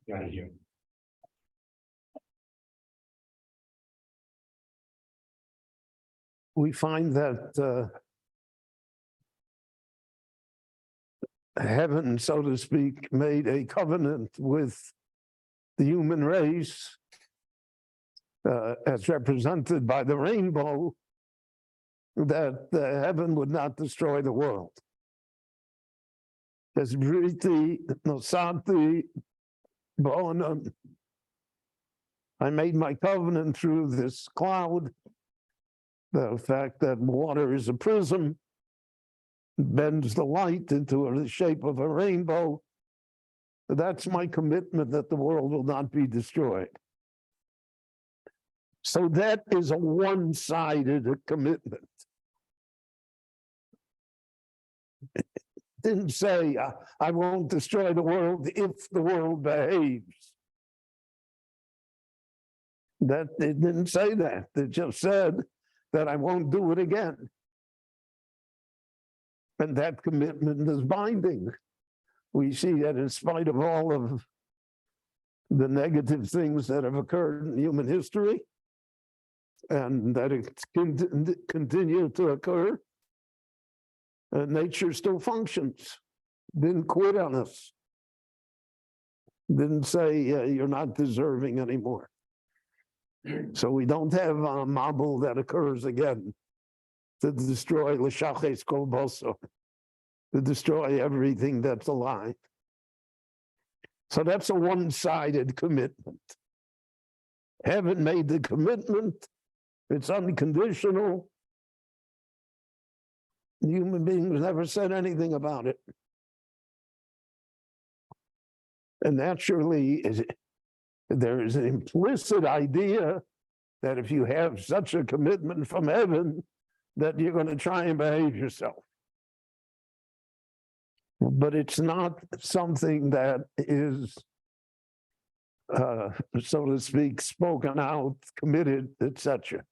Got it here. We find that heaven, so to speak, made a covenant with the human race as represented by the rainbow, that heaven would not destroy the world. As Briti Nosati Bonam, I made my covenant through this cloud, the fact that water is a prism, bends the light into the shape of a rainbow. That's my commitment that the world will not be destroyed. So that is a one-sided commitment. It didn't say, I won't destroy the world if the world behaves. That it didn't say that. It just said that I won't do it again. And that commitment is binding. We see that in spite of all of the negative things that have occurred in human history, and that it continue to occur, nature still functions. Didn't quit on us. Didn't say you're not deserving anymore. So we don't have a marble that occurs again to destroy l'shaches kol boso, to destroy everything that's alive. So that's a one-sided commitment. Heaven made the commitment. It's unconditional. Human beings never said anything about it. And naturally, there is an implicit idea that if you have such a commitment from heaven, that you're going to try and behave yourself. But it's not something that is, so to speak, spoken out, committed, etc.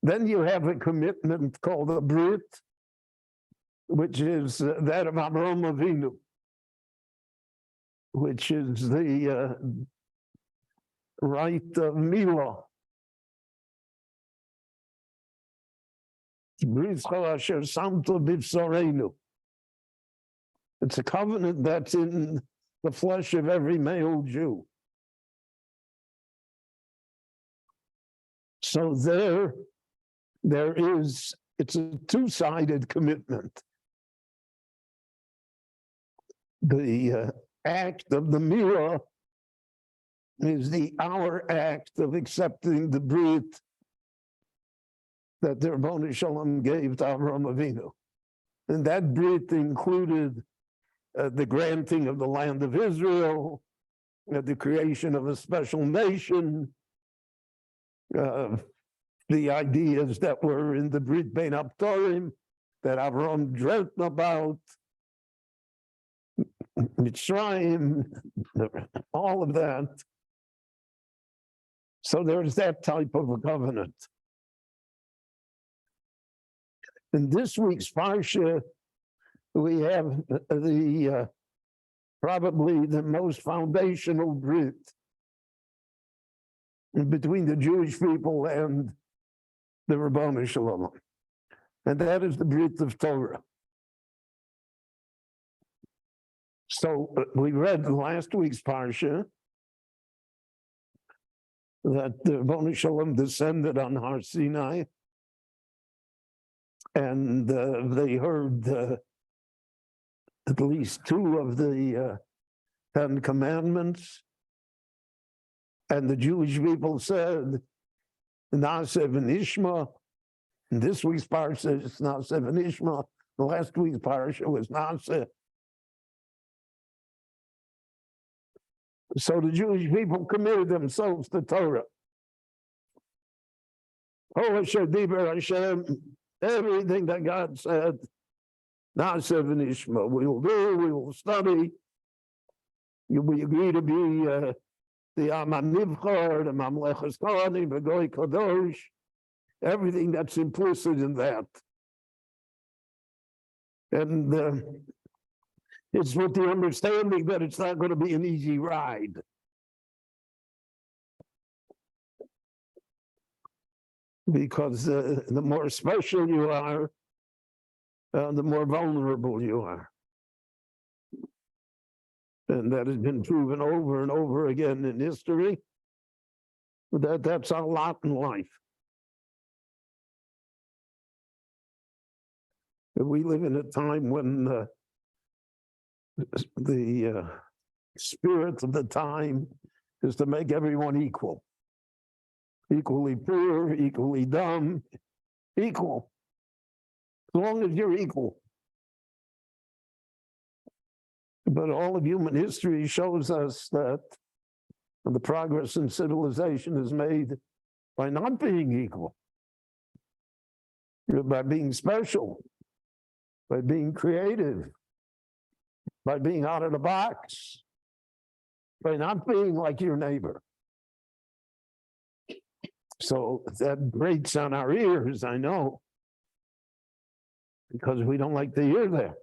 Then you have a commitment called a Brit, which is that of Avraham Avinu, which is the right of Milah. It's a covenant that's in the flesh of every male Jew. So it's a two-sided commitment. The act of the Milah is our act of accepting the Brit that the Ribono Shel Olam gave to Avraham Avinu. And that Brit included the granting of the land of Israel, the creation of a special nation, the ideas that were in the Brit Bein Abtorim that Avraham dreamt about, Mitzrayim, all of that. So there's that type of a covenant. In this week's Parsha, we have the probably the most foundational Brit between the Jewish people and the Ribono Shel Olam, and that is the Brit of Torah. So we read in last week's Parsha that the Ribono Shel Olam descended on Har Sinai, and they heard at least two of the 10 commandments, and the Jewish people said, Na'aseh v'nishma. In this week's Parsha, it's Na'aseh v'nishma. The last week's Parsha was Na'aseh. So the Jewish people committed themselves to Torah. Oh, Hashem, everything that God said, Na'aseh v'nishma, we will do, we will study. We agree to be the Am HaNivchar, the Mamlechas Kohanim, the Goy Kadosh, everything that's implicit in that. And it's with the understanding that it's not going to be an easy ride. Because the more special you are, the more vulnerable you are. And that has been proven over and over again in history. That's our lot in life. We live in a time when the spirit of the time is to make everyone equal. Equally poor, equally dumb, equal. As long as you're equal. But all of human history shows us that the progress in civilization is made by not being equal, by being special, by being creative, by being out of the box, by not being like your neighbor. So that grates on our ears, I know, because we don't like to hear that.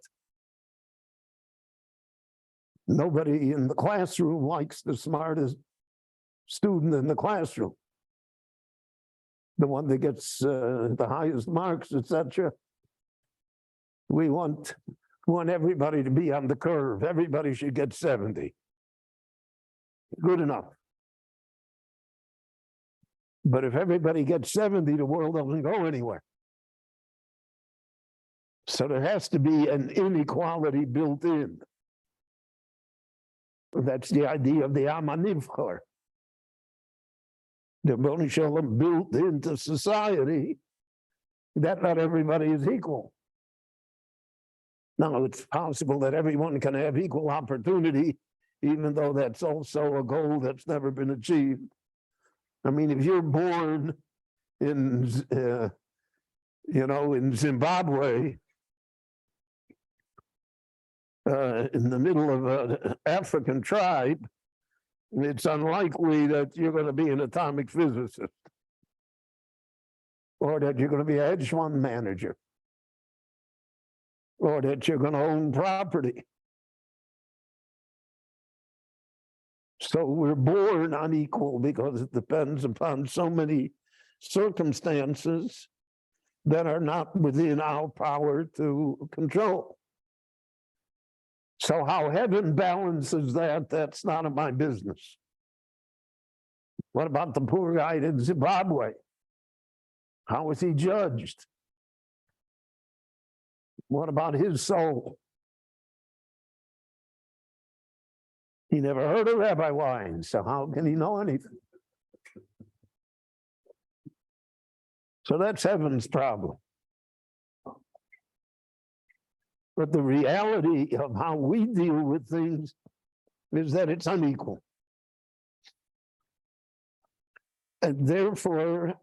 Nobody in the classroom likes the smartest student in the classroom, the one that gets the highest marks, etc. We want everybody to be on the curve. Everybody should get 70. Good enough. But if everybody gets 70, the world doesn't go anywhere. So there has to be an inequality built in. That's the idea of the Am HaNivchar. The Rebbeinu Shalom built into society that not everybody is equal. Now, it's possible that everyone can have equal opportunity, even though that's also a goal that's never been achieved. I mean, if you're born in, in Zimbabwe, in the middle of an African tribe, it's unlikely that you're going to be an atomic physicist or that you're going to be a hedge fund manager or that you're going to own property. So we're born unequal because it depends upon so many circumstances that are not within our power to control. So how heaven balances that, that's none of my business. What about the poor guy in Zimbabwe? How is he judged? What about his soul? He never heard of Rabbi Wein, so how can he know anything? So that's heaven's problem. But the reality of how we deal with things is that it's unequal. And therefore,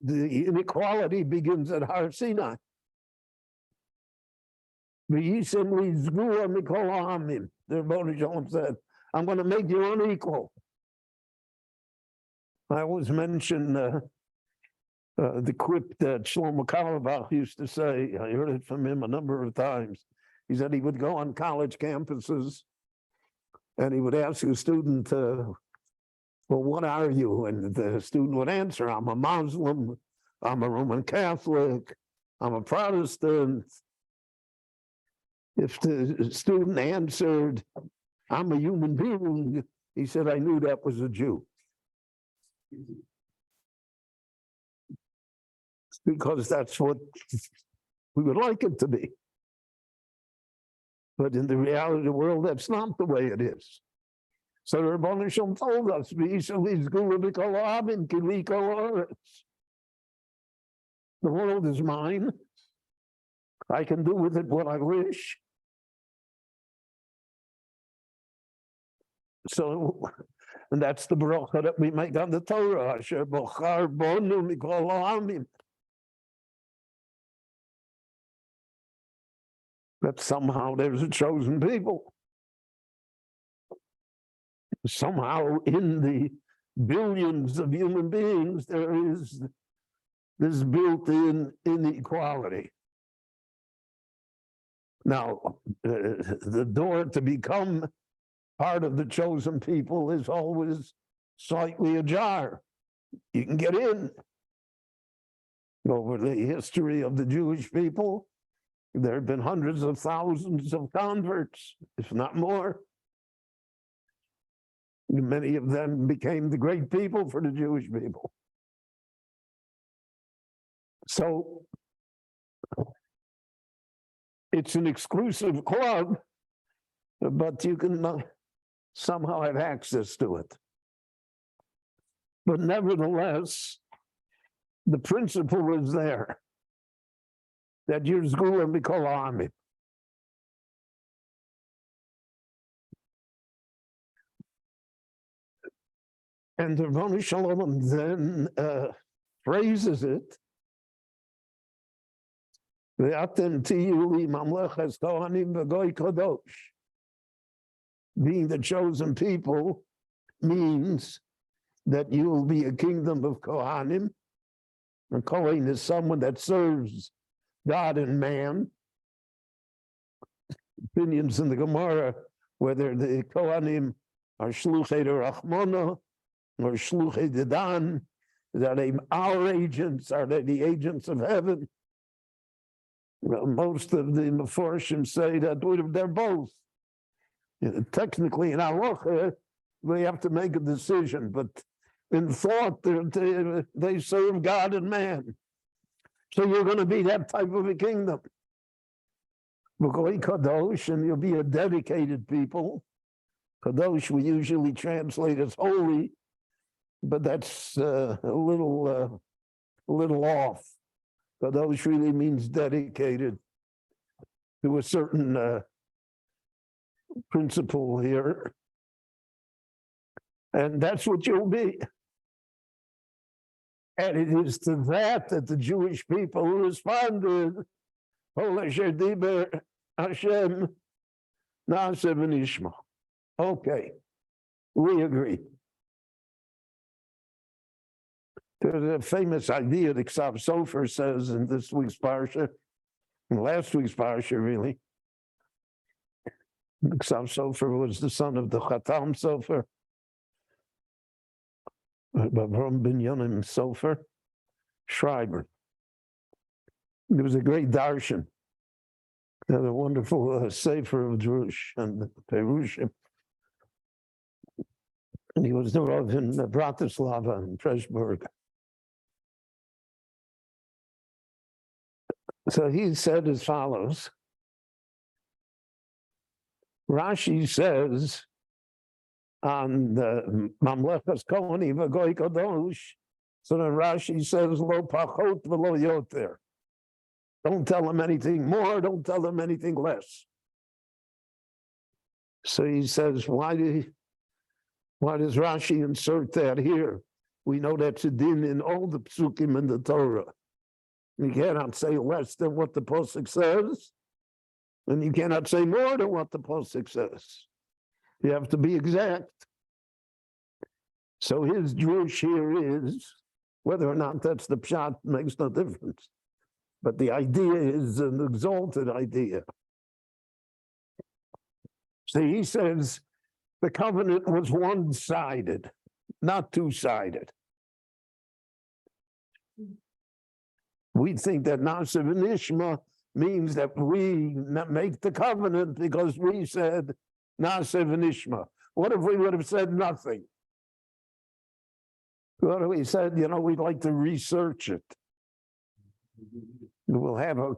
the inequality begins at Har Sinai. The Rebbeinu Shalom said, I'm going to make you unequal. I always mention the quip that Shlomo Carlebach used to say. I heard it from him a number of times. He said he would go on college campuses and he would ask a student, well, what are you? And the student would answer, I'm a Muslim, I'm a Roman Catholic, I'm a Protestant. If the student answered, I'm a human being, he said, I knew that was a Jew. Because that's what we would like it to be. But in the reality of the world, that's not the way it is. So the Rebbeinu Shalom told us, the world is mine. I can do with it what I wish. So, and that's the bracha that we make on the Torah. That somehow there's a chosen people. Somehow in the billions of human beings, there is this built-in inequality. Now, the door to become part of the chosen people is always slightly ajar. You can get in. Over the history of the Jewish people, there have been hundreds of thousands of converts, if not more. Many of them became the great people for the Jewish people. So it's an exclusive club, but you can somehow have access to it. But nevertheless, the principle is there that you're Zgula Mikol Ha'amim. And the Ravonu Shalom then phrases it, Ve'atem tiyu li mamlechas kohanim v'goy kadosh. Being the chosen people means that you will be a kingdom of Kohanim. A Kohen is someone that serves God and man. Opinions in the Gemara, whether the Kohanim are Shluchei Rachmana or Shluchei Dedan, are they our agents? Are they the agents of heaven? Well, most of the Meforshim say that they're both. Technically, in halacha, we have to make a decision, but in thought, they serve God and man. So you're going to be that type of a kingdom. Kadosh, and you'll be a dedicated people. Kadosh we usually translate as holy, but that's a little off. Kadosh really means dedicated to a certain principle here. And that's what you'll be. And it is to that the Jewish people responded, Hashem, okay, we agree. There's a famous idea that Ksav Sofer says in this week's Parsha, in last week's Parsha, really. Ksav Sofer was the son of the Chatam Sofer, Avram Binyamin Sofer, Schreiber. He was a great darshan. He had a wonderful sefer of Drush and Perushim. And he was the Rav in Bratislava and Pressburg. So he said as follows. Rashi says on the Mamlechas Kohani v'Goy Kadosh, so then Rashi says, Lo pachot v'lo yoter. Don't tell them anything more, don't tell them anything less. So he says, why does Rashi insert that here? We know that's a din in all the psukim in the Torah. You cannot say less than what the Pasuk says, and you cannot say more than what the Pasuk says. You have to be exact. So his Jewish here is, whether or not that's the pshat makes no difference. But the idea is an exalted idea. So he says the covenant was one-sided, not two-sided. We think that Nasiv and Ishma means that we make the covenant because we said Nasiv and Ishma. What if we would have said nothing? What if we said, we'd like to research it? We'll have a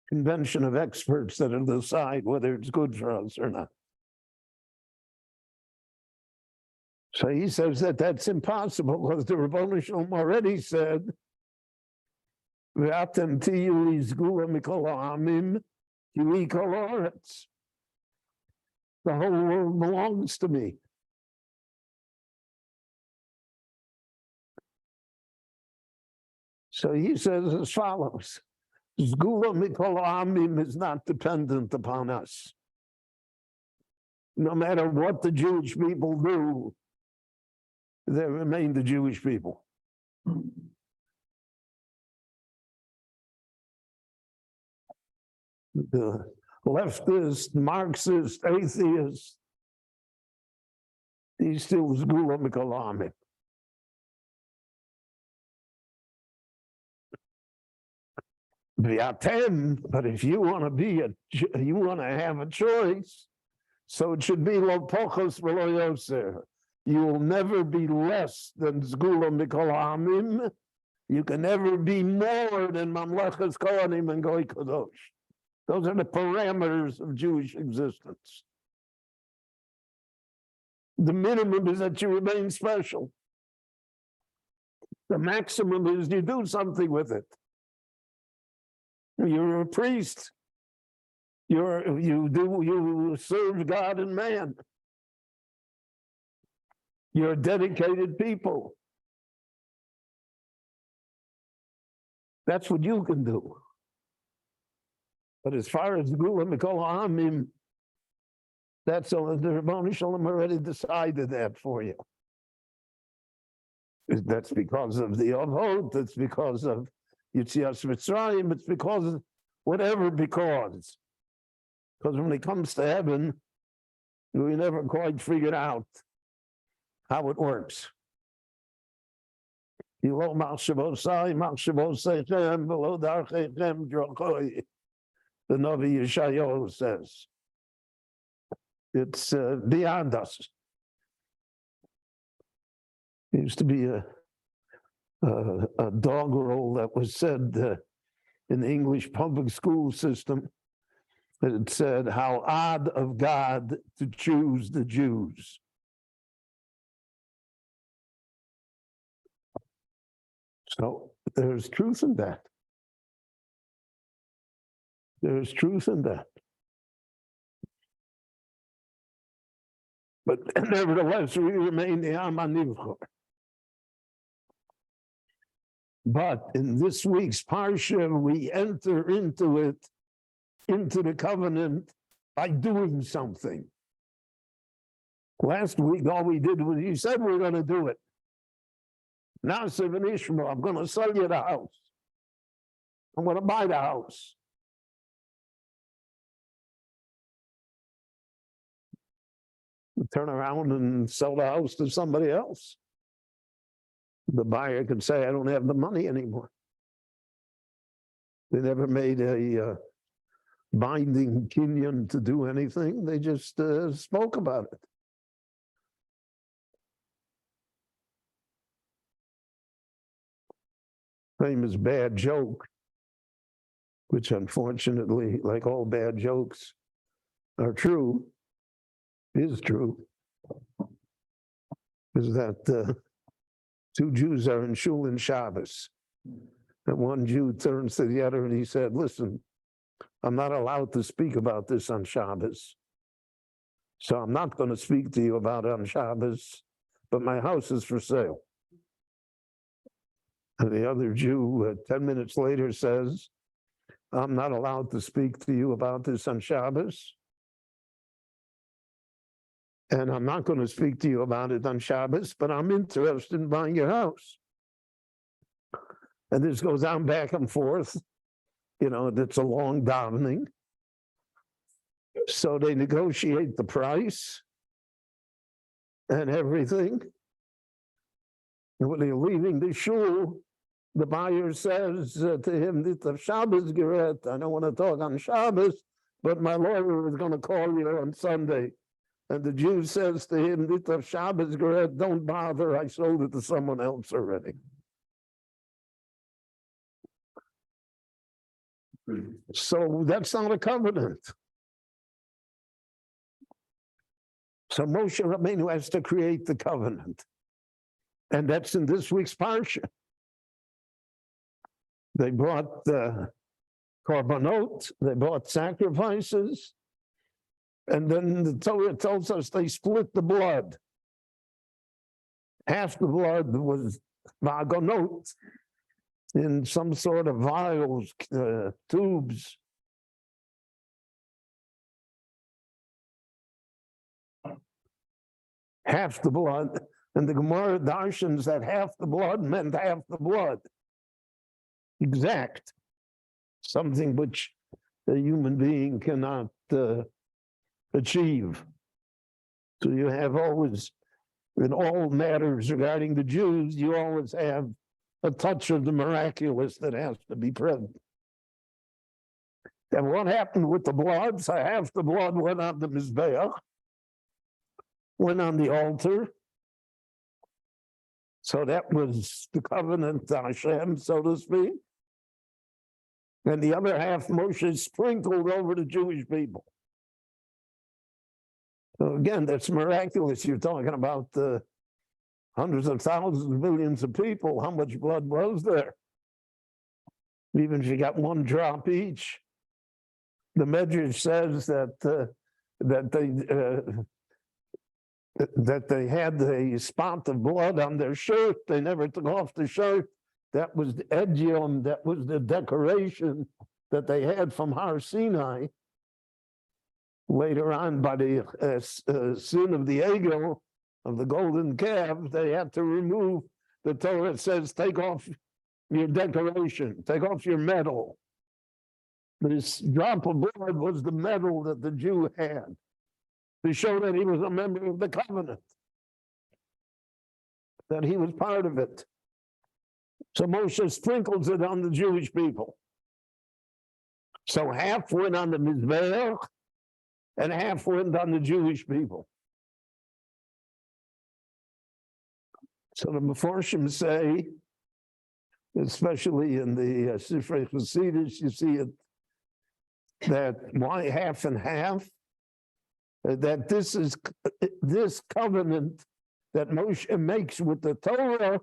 convention of experts that'll decide whether it's good for us or not. So he says that that's impossible because the Ravonu Shalom already said, "Ve'atem tiyu izgula mikol ha'amim kiwi kol haaretz." The whole world belongs to me. So he says as follows: Zgula mikol ha'amim is not dependent upon us. No matter what the Jewish people do, they remain the Jewish people. the leftist, Marxist, atheist, he's still Sgula Mikolamim. But if you want to have a choice, so it should be lo pochos v'lo yoser. You will never be less than Sgula Mikol Ha'amim. You can never be more than Mamlechas Kohanim and Goy Kadosh. Those are the parameters of Jewish existence. The minimum is that you remain special. The maximum is you do something with it. You're a priest. You serve God and man. You're a dedicated people. That's what you can do. But as far as Gula Mikol Ha'amim, that's all. The Rabbanu Shalom already decided that for you. That's because of the Avot. That's because of Yitzias Mitzrayim. It's because of whatever because. Because when it comes to heaven, we never quite figured out how it works. The Navi Yeshayahu says, it's beyond us. There used to be a doggerel that was said in the English public school system. It said, how odd of God to choose the Jews. So there's truth in that. There's truth in that. But nevertheless, we remain the Am HaNivchar. But in this week's Parsha, we enter into it, into the covenant, by doing something. Last week, all we did was, you said we're going to do it. Now, Seven Ishmael, I'm going to sell you the house. I'm going to buy the house. Turn around and sell the house to somebody else. The buyer could say, I don't have the money anymore. They never made a binding kinyan to do anything. They just spoke about it. Famous bad joke, which unfortunately, like all bad jokes, are true, is true, is that two Jews are in shul in Shabbos. And one Jew turns to the other and he said, listen, I'm not allowed to speak about this on Shabbos. So I'm not going to speak to you about it on Shabbos, but my house is for sale. And the other Jew, 10 minutes later, says, I'm not allowed to speak to you about this on Shabbos. And I'm not going to speak to you about it on Shabbos, but I'm interested in buying your house. And this goes on back and forth. You know, it's a long davening. So they negotiate the price and everything. And when they're leaving the shul, the buyer says to him, "It's Shabbos Geret. I don't want to talk on Shabbos, but my lawyer is going to call you on Sunday." And the Jew says to him, "It's Shabbos Geret. Don't bother. I sold it to someone else already." So that's not a covenant. So Moshe Rabbeinu has to create the covenant. And that's in this week's Parsha. They brought the korbanot, they brought sacrifices, and then the Torah tells us they split the blood. Half the blood was vagonot, in some sort of vials, tubes. Half the blood, and the Gemara darshans that half the blood meant half the blood. Exact. Something which a human being cannot achieve. So you have always, in all matters regarding the Jews, you always have a touch of the miraculous that has to be present. And what happened with the blood? So half the blood went on the Mizbeach, went on the altar. So that was the covenant to Hashem, so to speak. And the other half Moshe sprinkled over the Jewish people. So again, that's miraculous. You're talking about hundreds of thousands, millions of people. How much blood was there? Even if you got one drop each. The Medrash says that they had the spot of blood on their shirt. They never took off the shirt. That was the edion, that was the decoration that they had from Har Sinai. Later on, by the sin of the Egel, of the golden calf, they had to remove, the Torah says, take off your decoration, take off your medal. This drop of blood was the medal that the Jew had to show that he was a member of the covenant, that he was part of it. So Moshe sprinkles it on the Jewish people. So half went on the Mizbeach and half went on the Jewish people. So the Mefarshim say, especially in the Sifrei Chasidus, you see it, that why half and half? That this covenant that Moshe makes with the Torah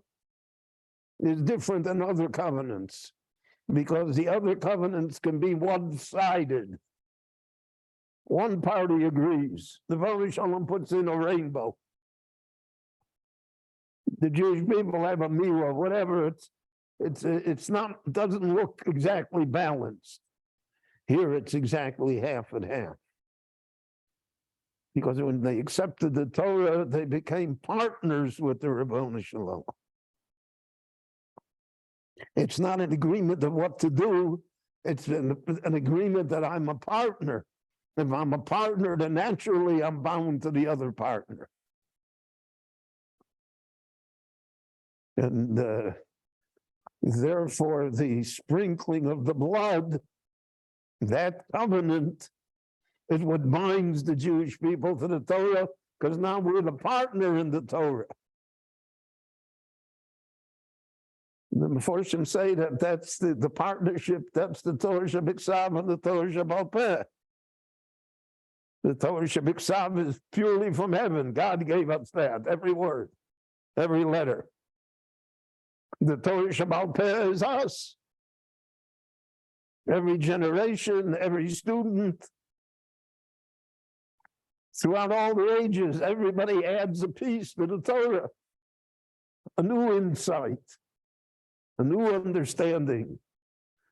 is different than other covenants, because the other covenants can be one-sided. One party agrees. The Torah Shalom puts in a rainbow. The Jewish people have a mirror, whatever. It's not, doesn't look exactly balanced. Here it's exactly half and half. Because when they accepted the Torah, they became partners with the Ribono Shel Olam. It's not an agreement of what to do. It's an agreement that I'm a partner. If I'm a partner, then naturally I'm bound to the other partner. And therefore, the sprinkling of the blood, that covenant, is what binds the Jewish people to the Torah, because now we're the partner in the Torah. The Mefarshim say that that's the partnership, that's the Torah Shebiksav and the Torah Shebal Peh. The Torah Shebiksav is purely from heaven. God gave us that, every word, every letter. The Torah Shebal Peh is us. Every generation, every student, throughout all the ages, everybody adds a piece to the Torah, a new insight, a new understanding,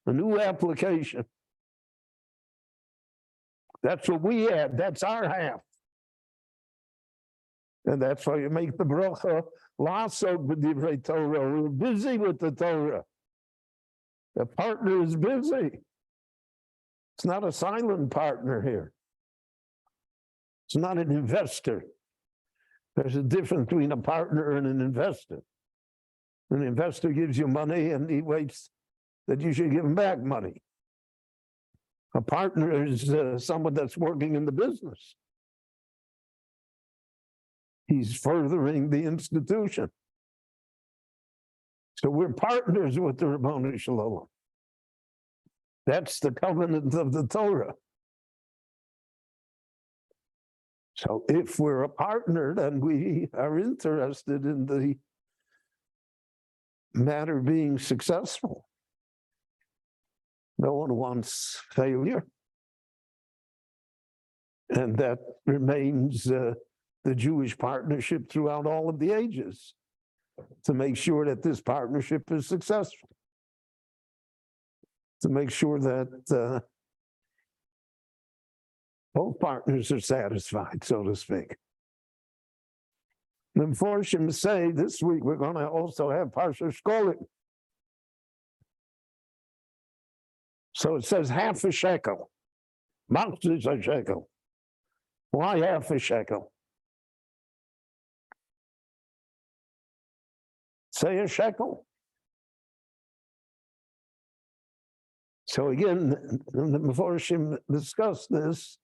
a new application. That's what we add. That's our half. And that's why you make the bracha, la'asok b'divrei Torah. We're busy with the Torah. The partner is busy. It's not a silent partner here. It's not an investor. There's a difference between a partner and an investor. An investor gives you money and he waits that you should give him back money. A partner is someone that's working in the business. He's furthering the institution. So we're partners with the Ribono Shel Olam. That's the covenant of the Torah. So if we're a partner, then we are interested in the matter being successful. No one wants failure. And that remains the Jewish partnership throughout all of the ages, to make sure that this partnership is successful, to make sure that both partners are satisfied, so to speak. The Mefarshim say this week we're going to also have Parsha Shiur. So it says half a shekel. Machzis a shekel. Why half a shekel? Say a shekel. So again, the Mefarshim discuss this,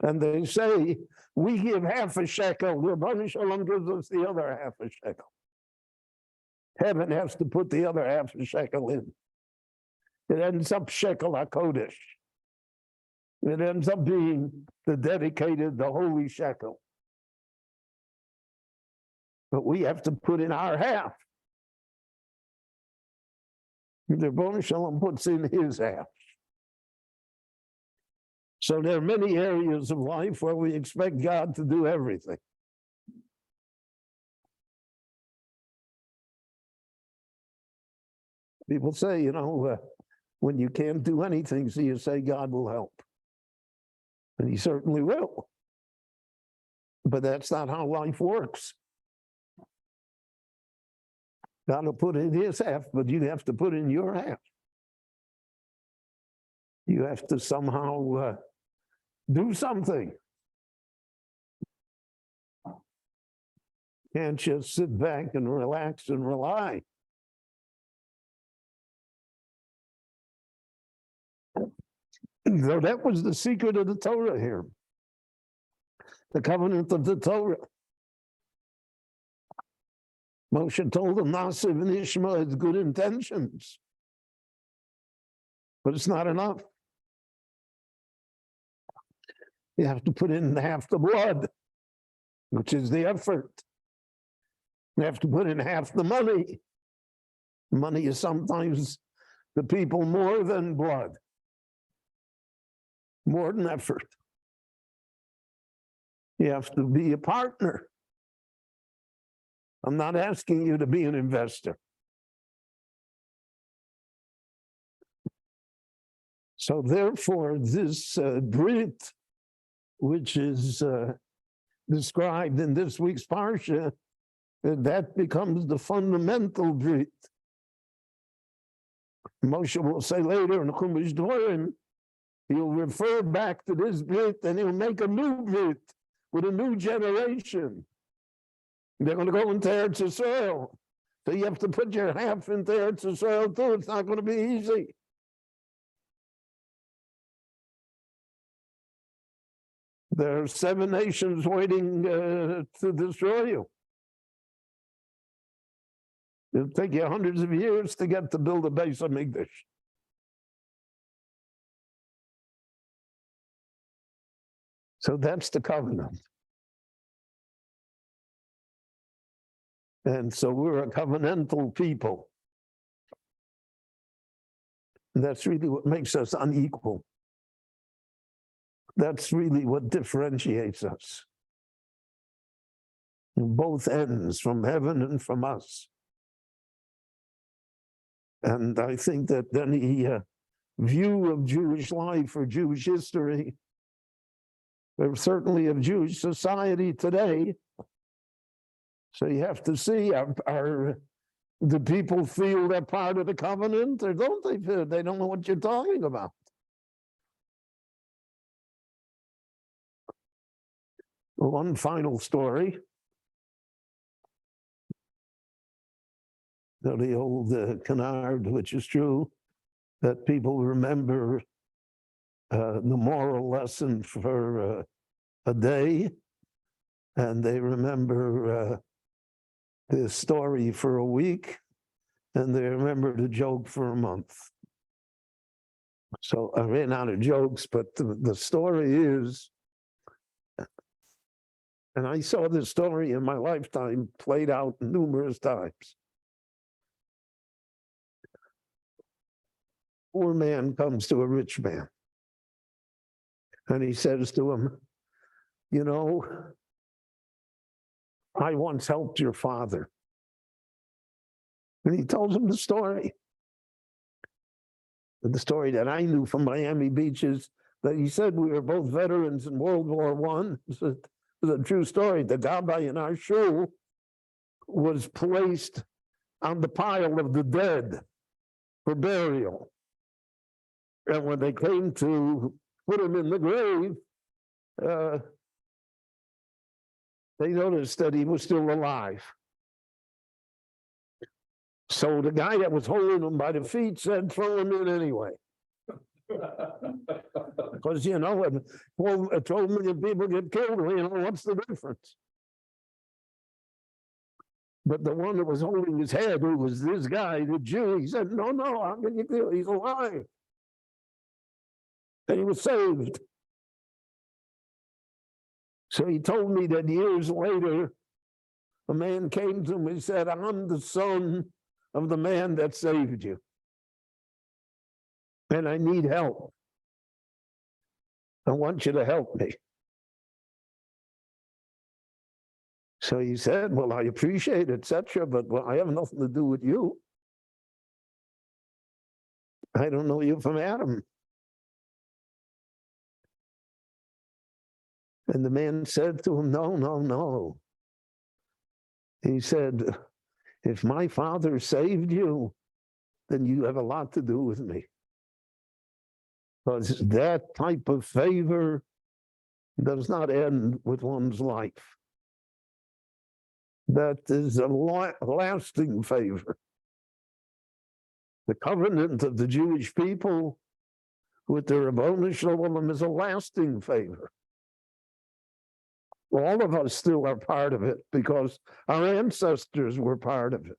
and they say, we give half a shekel, the Rabbi Shalom gives us the other half a shekel. Heaven has to put the other half a shekel in. It ends up shekel HaKodesh. It ends up being the dedicated, the holy shekel. But we have to put in our half. The Rabbi Shalom puts in his half. So there are many areas of life where we expect God to do everything. People say, when you can't do anything, so you say God will help. And he certainly will. But that's not how life works. God will put in his half, but you have to put in your half. You have to somehow do something. Can't just sit back and relax and rely. So that was the secret of the Torah here. The covenant of the Torah. Moshe told them, Nasiv and Ishmael has good intentions, but it's not enough. You have to put in half the blood, which is the effort. You have to put in half the money. Money is sometimes the people more than blood, more than effort. You have to be a partner. I'm not asking you to be an investor. So therefore, this brit, which is described in this week's Parsha, that becomes the fundamental brit. Moshe will say later in Chumash Dvorim, he'll refer back to this brit and he'll make a new brit with a new generation. They're going to go into Eretz Yisrael. So you have to put your half into Eretz Yisrael too. It's not going to be easy. There are 7 nations waiting to destroy you. It'll take you hundreds of years to get to build a base of Mikdash. So that's the covenant. And so we're a covenantal people. And that's really what makes us unequal. That's really what differentiates us. On both ends, from heaven and from us. And I think that any view of Jewish life or Jewish history, or certainly of Jewish society today, so you have to see, do people feel they're part of the covenant, or don't they feel? They don't know what you're talking about. One final story. The old canard, which is true, that people remember the moral lesson for a day, and they remember the story for a week, and they remember the joke for a month. So I ran out of jokes, but the story is, and I saw this story in my lifetime played out numerous times. Poor man comes to a rich man, and he says to him, I once helped your father. And he tells him the story. The story that I knew from Miami Beach is that he said we were both veterans in World War I. It's a true story. The gabbai in our shul was placed on the pile of the dead for burial. And when they came to put him in the grave, they noticed that he was still alive. So the guy that was holding him by the feet said, throw him in anyway. Because, you know, when 12 million people get killed, you know, what's the difference? But the one that was holding his head, who was this guy, the Jew, he said, no, how can you kill him? He's alive. And he was saved. So he told me that years later, a man came to him and said, I'm the son of the man that saved you. And I need help. I want you to help me. So he said, well, I appreciate it, etc., but I have nothing to do with you. I don't know you from Adam. And the man said to him, no. He said, if my father saved you, then you have a lot to do with me. Because that type of favor does not end with one's life. That is a lasting favor. The covenant of the Jewish people with the Rabboni Shalom is a lasting favor. All of us still are part of it because our ancestors were part of it.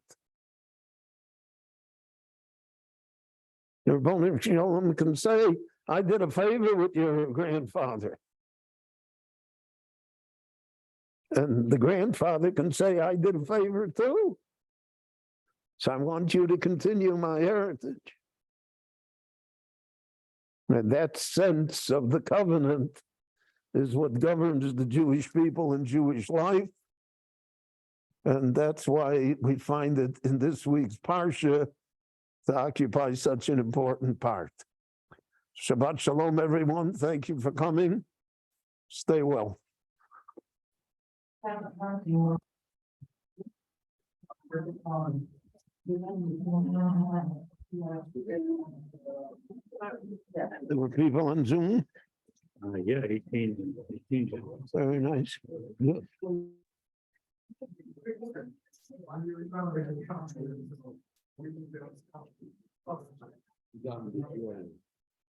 The Rabboni Shalom can say, I did a favor with your grandfather. And the grandfather can say, I did a favor too. So I want you to continue my heritage. And that sense of the covenant is what governs the Jewish people and Jewish life. And that's why we find it in this week's Parsha to occupy such an important part. Shabbat Shalom, everyone. Thank you for coming. Stay well. There were people on Zoom? Yeah, 18. Very nice. Good.